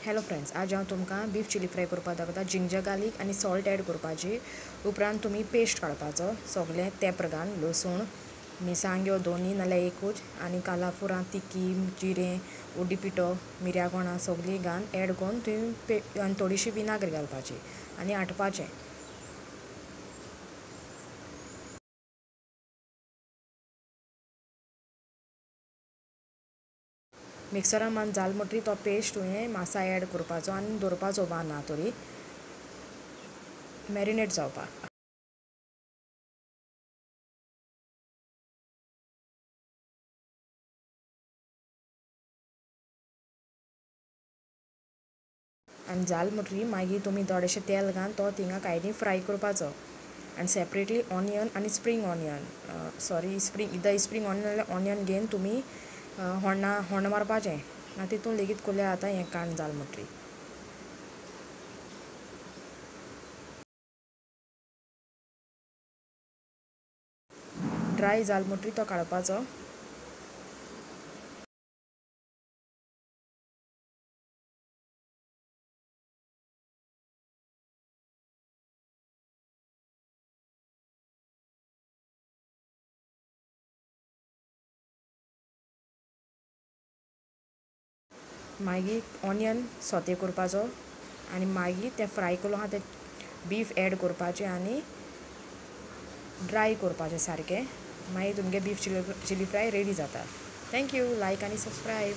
Hello friends, आज हांव तुमकां बीफ चिली फ्राय करपाक दाखयता. जिंजर गार्लीक आनी सॉल्ट ॲड करपाची. उपरांत तुमी पेस्ट काडपाचो सगळें तेंप घालून लसूण मिरसांग्यो दोनी नाल्यार एकूच आनी कालाफुरां तिकी जिरें उड्डी पिठो मिरयां कोणा सगळीं घालून ॲड करून तुमी आनी थोडीशी विनाग्र घालपाची आनी आटपाचें. मिक्सरान मान जाल म्हणटरी तो पेस्ट तुवें मासा ॲड करपाचो आनी दवरपाचो 1 hour तरी मॅरिनेट जावपाक. आनी जाल म्हणटरी मागीर तुमी थोडेशें तेल घालून तो थिंगा कायलीं फ्राय करपाचो आनी सेपरेटली ऑनियन आनी स्प्रींग ऑनियन स्प्रींग ऑनियन नाल्यार ऑनियन घेवन तुमी होण्ण मारपाचें आनी तितून लेगीत कुलें जाता हें कांड जाल म्हणटरी. ड्राय जाल म्हणटरी तो काडपाचो. मागीर ऑनियन सोते करपाचो आनी मागीर तें फ्राय केलो आहा तें बीफ ॲड करपाचें आनी ड्राय करपाचें सारकें. मागीर तुमगे बीफ चिली फ्राय रेडी जाता. थँक्यू. लायक आनी सबस्क्रायब.